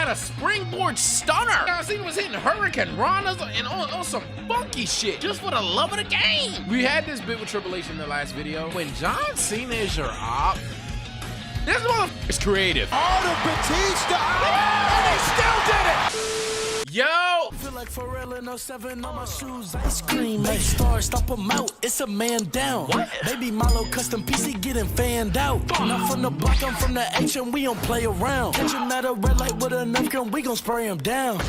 had a springboard stunner. John Cena was hitting Hurricane Ranas and on some funky shit just for the love of the game. We had this bit with Triple H in the last video. When John Cena is your op, this motherfucker is creative. Oh, the Batista, and he still did it. Yo! Feel like Pharrell in 07 on my shoes. Ice cream, make stars, stop him out. It's a man down. What? Baby Milo custom PC getting fanned out. Not from the block, I'm from the H and we don't play around. Catch him at a red light with a knife gun, we gon' spray him down.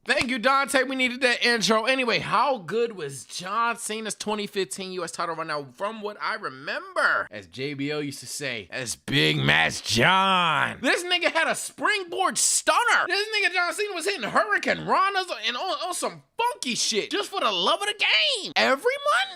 Thank you, Dante. We needed that intro. Anyway, how good was John Cena's 2015 U.S. title run? Now, from what I remember, as JBL used to say, as Big Match John. This nigga had a springboard stunner. This nigga John Cena was hitting Hurricane Ranas and on some funky shit just for the love of the game. Every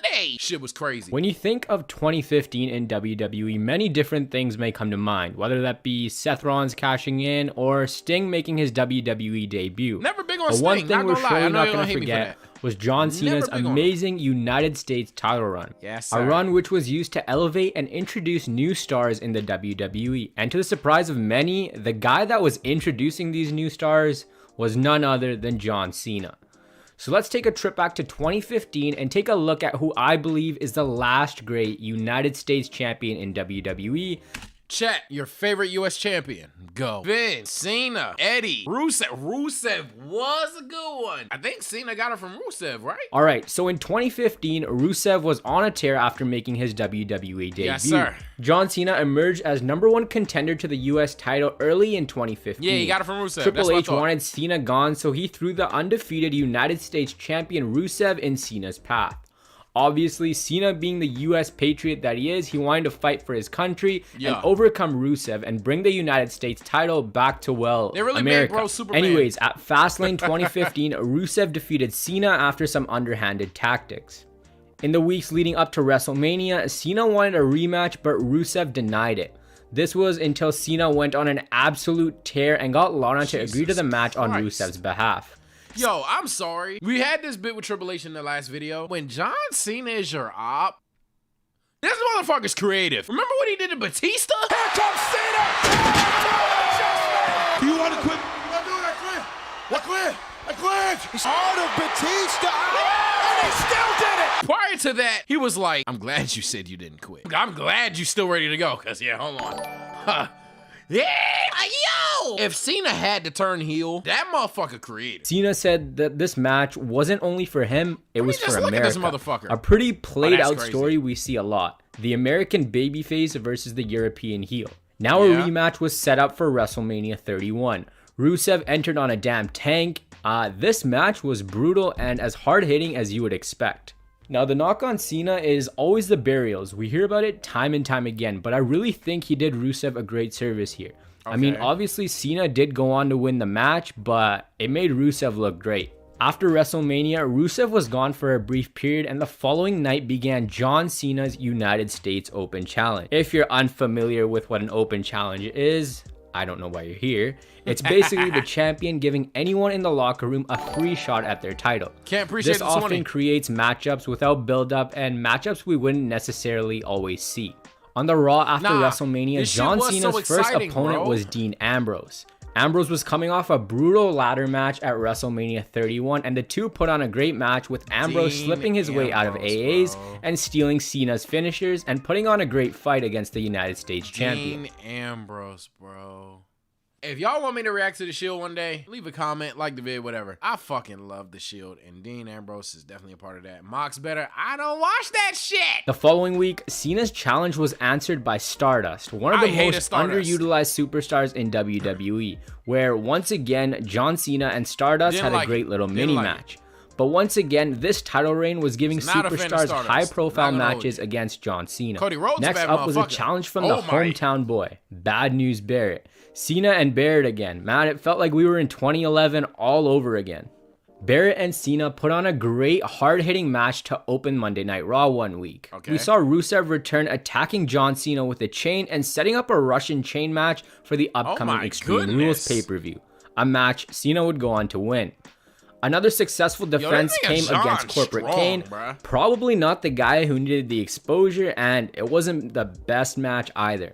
Monday. Shit was crazy. When you think of 2015 in WWE, many different things may come to mind, whether that be Seth Rollins cashing in or Sting making his WWE debut. Never big on Sting. One thing we're surely not going to forget was John Cena's amazing United States title run. Yes, sir. A run which was used to elevate and introduce new stars in the WWE. And to the surprise of many, the guy that was introducing these new stars was none other than John Cena. So let's take a trip back to 2015 and take a look at who I believe is the last great United States champion in WWE. Chat, your favorite U.S. champion. Go. Vince, Cena, Eddie, Rusev. Rusev was a good one. I think Cena got it from Rusev, right? All right, so in 2015, Rusev was on a tear after making his WWE debut. Yes, sir. John Cena emerged as #1 contender to the U.S. title early in 2015. Yeah, he got it from Rusev. Triple H wanted Cena gone, so he threw the undefeated United States champion Rusev in Cena's path. Obviously, Cena being the U.S. patriot that he is, he wanted to fight for his country and overcome Rusev and bring the United States title back to, well, they really America. Made bro Superman. Anyways, at Fastlane 2015, Rusev defeated Cena after some underhanded tactics. In the weeks leading up to WrestleMania, Cena wanted a rematch, but Rusev denied it. This was until Cena went on an absolute tear and got Lana to agree to the match on Rusev's behalf. Yo, I'm sorry. We had this bit with Triple H in the last video. When John Cena is your op, this motherfucker's creative. Remember what he did to Batista? Here comes Cena! Do you want to quit? I'm doing it, I quit. Oh, the Batista! And he still did it! Prior to that, he was like, I'm glad you said you didn't quit. I'm glad you're still ready to go. Because, yeah, hold on. Yeah, yo! If Cena had to turn heel, that motherfucker created. Cena said that this match wasn't only for him, it was for America. This motherfucker. A pretty played out story we see a lot. The American babyface versus the European heel. Now a rematch was set up for WrestleMania 31. Rusev entered on a damn tank. This match was brutal and as hard-hitting as you would expect. Now, the knock on Cena is always the burials. We hear about it time and time again, but I really think he did Rusev a great service here. Okay. I mean, obviously, Cena did go on to win the match, but it made Rusev look great. After WrestleMania, Rusev was gone for a brief period, and the following night began John Cena's United States Open Challenge. If you're unfamiliar with what an Open Challenge is, I don't know why you're here. It's basically the champion giving anyone in the locker room a free shot at their title. Can't appreciate this often creates matchups without build-up and matchups we wouldn't necessarily always see. On the Raw after WrestleMania, John Cena's first opponent was Dean Ambrose. Ambrose was coming off a brutal ladder match at WrestleMania 31, and the two put on a great match with Ambrose slipping his way out of AAs and stealing Cena's finishers and putting on a great fight against the United States champion. Dean Ambrose, bro. If y'all want me to react to The Shield one day, leave a comment, like the video, whatever. I fucking love The Shield, and Dean Ambrose is definitely a part of that. Mox better. I don't watch that shit. The following week, Cena's challenge was answered by Stardust, one of the most underutilized superstars in WWE, where once again, John Cena and Stardust had a great little mini match. But once again, this title reign was giving superstars high-profile matches against John Cena. Next up was a challenge from the hometown boy, Bad News Barrett. Cena and Barrett again. Man, it felt like we were in 2011 all over again. Barrett and Cena put on a great hard-hitting match to open Monday Night Raw one week. We saw Rusev return attacking John Cena with a chain and setting up a Russian chain match for the upcoming Extreme Rules pay-per-view. A match Cena would go on to win. Another successful defense came against Corporate Kane. Probably not the guy who needed the exposure, and it wasn't the best match either.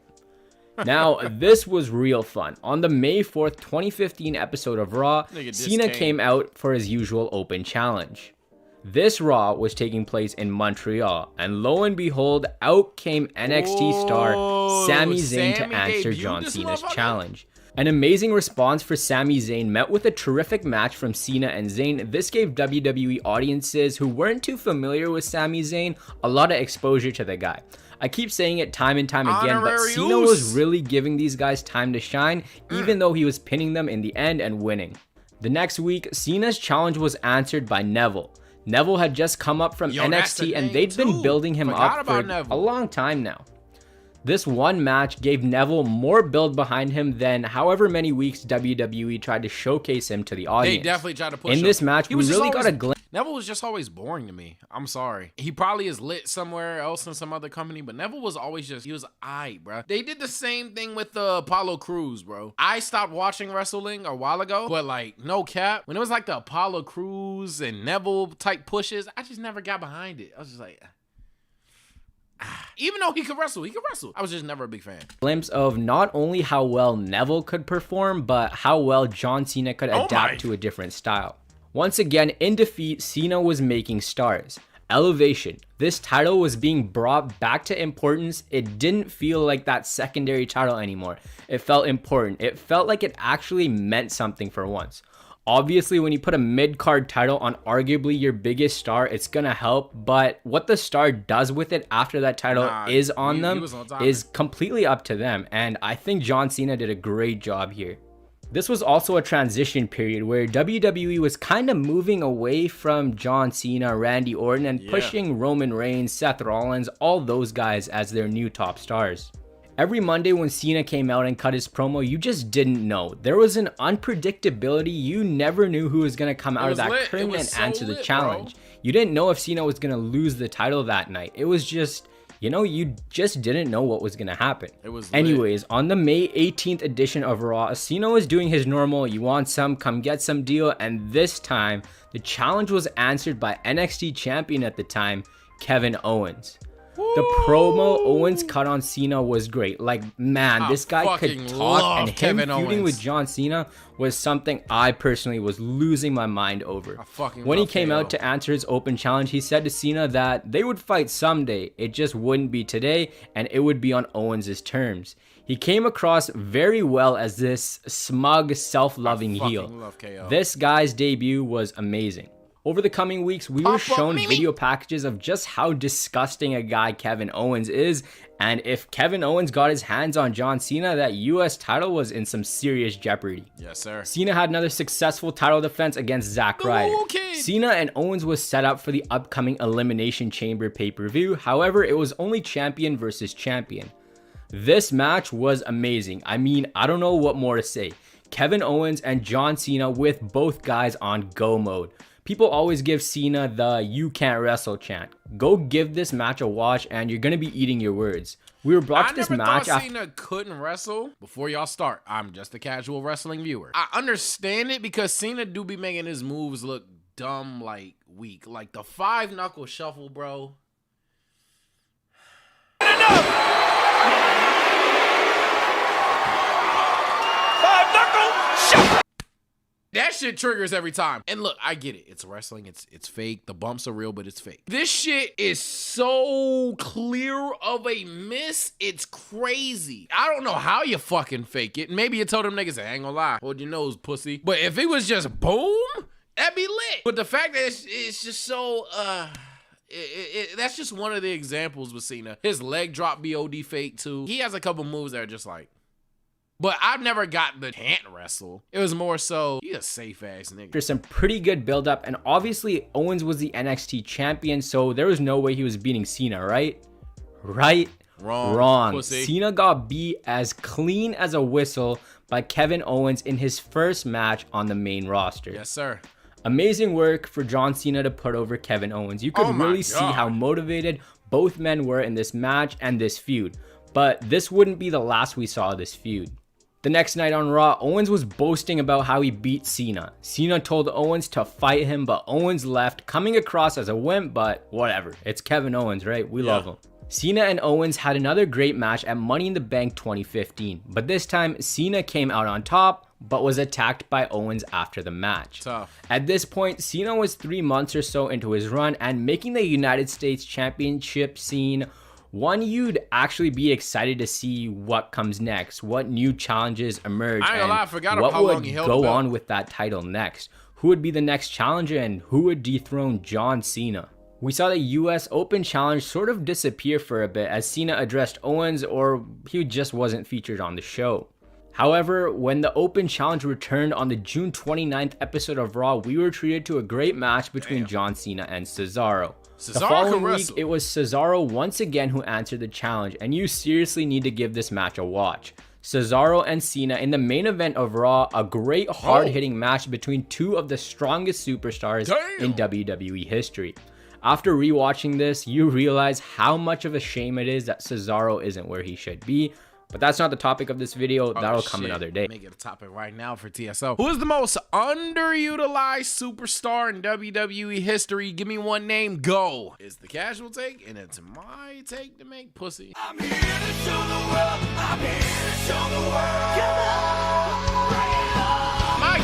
Now, this was real fun. On the May 4th, 2015 episode of Raw, Cena came out for his usual open challenge. This Raw was taking place in Montreal, and lo and behold, out came NXT star Sami Zayn to answer John Cena's challenge. An amazing response for Sami Zayn met with a terrific match from Cena and Zayn. This gave WWE audiences who weren't too familiar with Sami Zayn a lot of exposure to the guy. I keep saying it time and time again, but Cena was really giving these guys time to shine, even though he was pinning them in the end and winning. The next week, Cena's challenge was answered by Neville. Neville had just come up from NXT and they'd been building him up for a long time now. This one match gave Neville more build behind him than however many weeks WWE tried to showcase him to the audience. They definitely tried to push him. In this match, we really got a glimpse. Neville was just always boring to me. I'm sorry. He probably is lit somewhere else in some other company, but Neville was always he was aight, bro. They did the same thing with the Apollo Crews, bro. I stopped watching wrestling a while ago, but like, no cap, when it was like the Apollo Crews and Neville type pushes, I just never got behind it. I was just like, even though he could wrestle. I was just never a big fan. Glimpse of not only how well Neville could perform, but how well John Cena could adapt to a different style. Once again, in defeat, Cena was making stars. Elevation. This title was being brought back to importance. It didn't feel like that secondary title anymore. It felt important. It felt like it actually meant something for once. Obviously, when you put a mid-card title on arguably your biggest star, it's gonna help, but what the star does with it after that title is on them is completely up to them, and I think John Cena did a great job here. This was also a transition period where WWE was kind of moving away from John Cena, Randy Orton, and pushing Roman Reigns, Seth Rollins, all those guys as their new top stars. Every Monday when Cena came out and cut his promo, you just didn't know. There was an unpredictability. You never knew who was going to come out of that curtain and answer the challenge. Bro. You didn't know if Cena was going to lose the title that night. It was just, you just didn't know what was going to happen. Anyways, on the May 18th edition of Raw, Cena was doing his normal, you want some, come get some deal. And this time, the challenge was answered by NXT champion at the time, Kevin Owens. The promo Owens cut on Cena was great. Like, man, this guy could talk, and him feuding with John Cena was something I personally was losing my mind over. When he came out to answer his open challenge, he said to Cena that they would fight someday. It just wouldn't be today, and it would be on Owens' terms. He came across very well as this smug, self-loving heel. This guy's debut was amazing. Over the coming weeks, we were shown video packages of just how disgusting a guy Kevin Owens is, and if Kevin Owens got his hands on John Cena, that US title was in some serious jeopardy. Yes, sir. Cena had another successful title defense against Zack Ryder. Cena and Owens was set up for the upcoming Elimination Chamber pay-per-view, however, it was only champion versus champion. This match was amazing. I mean, I don't know what more to say. Kevin Owens and John Cena with both guys on go mode. People always give Cena the "you can't wrestle" chant. Go give this match a watch and you're gonna be eating your words. We were brought to this match. I never thought Cena couldn't wrestle. Before y'all start, I'm just a casual wrestling viewer. I understand it because Cena do be making his moves look dumb, like weak. Like the 5-knuckle shuffle, bro. Enough! 5-knuckle shuffle! That shit triggers every time. And look, I get it. It's wrestling. It's fake. The bumps are real, but it's fake. This shit is so clear of a miss. It's crazy. I don't know how you fucking fake it. Maybe you told them niggas, I ain't gonna lie, hold your nose, pussy. But if it was just boom, that'd be lit. But the fact that it's just so, that's just one of the examples with Cena. His leg drop BOD fake too. He has a couple moves that are just like, but I've never got the can't wrestle. It was more so, you a safe ass nigga. There's some pretty good build up, and obviously Owens was the NXT champion, so there was no way he was beating Cena, right? Right? Wrong. Pussy. Cena got beat as clean as a whistle by Kevin Owens in his first match on the main roster. Yes, sir. Amazing work for John Cena to put over Kevin Owens. You could really see how motivated both men were in this match and this feud. But this wouldn't be the last we saw of this feud. The next night on Raw, Owens was boasting about how he beat Cena. Cena told Owens to fight him, but Owens left, coming across as a wimp, but whatever. It's Kevin Owens, right? We love him. Cena and Owens had another great match at Money in the Bank 2015, but this time Cena came out on top, but was attacked by Owens after the match. Tough. At this point, Cena was 3 months or so into his run and making the United States Championship scene one you'd actually be excited to see what comes next, what new challenges emerge, and what would go on with that title next. Who would be the next challenger and who would dethrone John Cena? We saw the US Open Challenge sort of disappear for a bit as Cena addressed Owens, or he just wasn't featured on the show. However, when the Open Challenge returned on the June 29th episode of Raw, we were treated to a great match between John Cena and Cesaro. The following week, it was Cesaro once again who answered the challenge, and you seriously need to give this match a watch. Cesaro and Cena in the main event of Raw, a great hard-hitting match between two of the strongest superstars in WWE history. After rewatching this, you realize how much of a shame it is that Cesaro isn't where he should be. But that's not the topic of this video. That'll come another day. Make it a topic right now for TSO. Who is the most underutilized superstar in WWE history? Give me one name. Go. It's the casual take, and it's my take to make pussy. I'm here to show the world. I'm here to show the world. My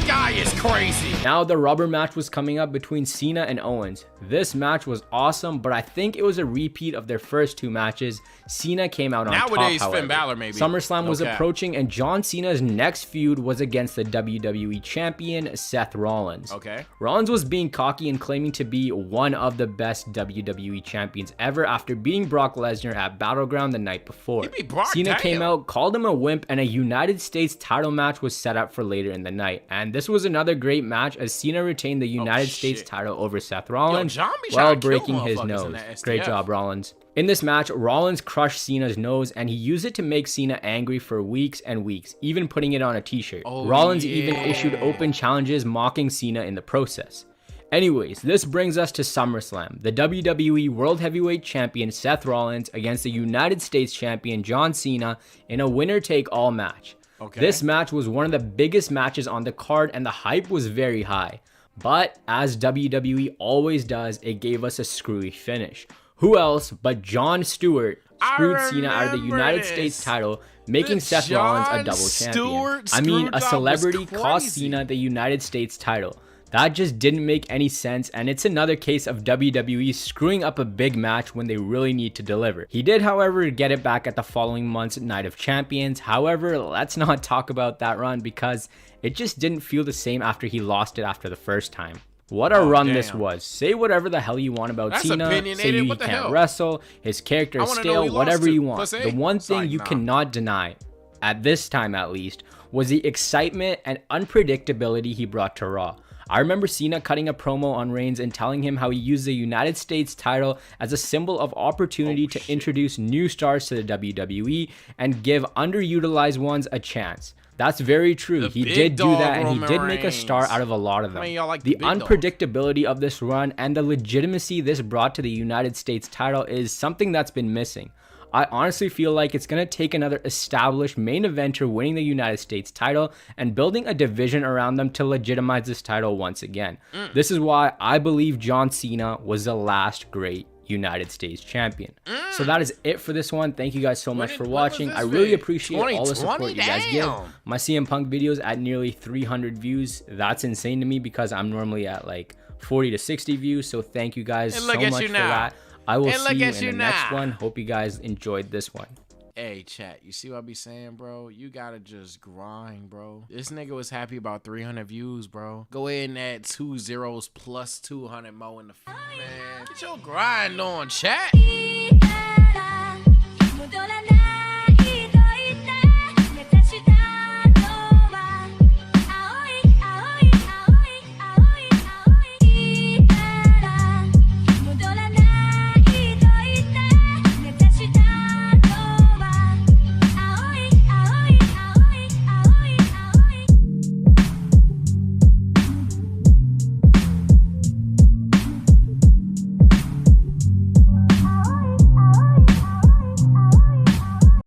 guy is crazy. Now the rubber match was coming up between Cena and Owens. This match was awesome, but I think it was a repeat of their first two matches. Cena came out on top, however. Finn Balor, maybe. SummerSlam was approaching, and John Cena's next feud was against the WWE Champion, Seth Rollins. Rollins was being cocky and claiming to be one of the best WWE champions ever after beating Brock Lesnar at Battleground the night before. Cena came out, called him a wimp, and a United States title match was set up for later in the night. And this was another great match as Cena retained the United States title over Seth Rollins while breaking his nose. Great job, Rollins. In this match, Rollins crushed Cena's nose and he used it to make Cena angry for weeks and weeks, even putting it on a t-shirt. Rollins even issued open challenges mocking Cena in the process. Anyways, this brings us to SummerSlam. The WWE World Heavyweight Champion Seth Rollins against the United States Champion John Cena in a winner-take-all match. This match was one of the biggest matches on the card and the hype was very high. But as WWE always does, it gave us a screwy finish. Who else but Jon Stewart screwed Cena out of the United States title, making Seth Rollins a double champion. I mean, a celebrity cost Cena the United States title. That just didn't make any sense, and it's another case of WWE screwing up a big match when they really need to deliver. He did, however, get it back at the following month's Night of Champions. However, let's not talk about that run because it just didn't feel the same after he lost it after the first time. What a run this was. Say whatever the hell you want about Cena, say he can't wrestle, his character is stale, whatever you want. The one thing you cannot deny, at this time at least, was the excitement and unpredictability he brought to Raw. I remember Cena cutting a promo on Reigns and telling him how he used the United States title as a symbol of opportunity to introduce new stars to the WWE and give underutilized ones a chance. That's very true. He did do that, and he did make a star out of a lot of them. The unpredictability of this run and the legitimacy this brought to the United States title is something that's been missing. I honestly feel like it's going to take another established main eventer winning the United States title and building a division around them to legitimize this title once again. This is why I believe John Cena was the last great United States champion. So that is it for this one. Thank you guys so much for watching. I really appreciate all the support you guys give. My CM Punk videos at nearly 300 views. That's insane to me because I'm normally at like 40 to 60 views. So thank you guys so much for that. I will see you in the next one. Hope you guys enjoyed this one. Hey, chat, you see what I be saying, bro? You gotta just grind, bro. This nigga was happy about 300 views, bro. Go ahead and add 2 zeros plus 200 more in the man. Get your grind on, chat.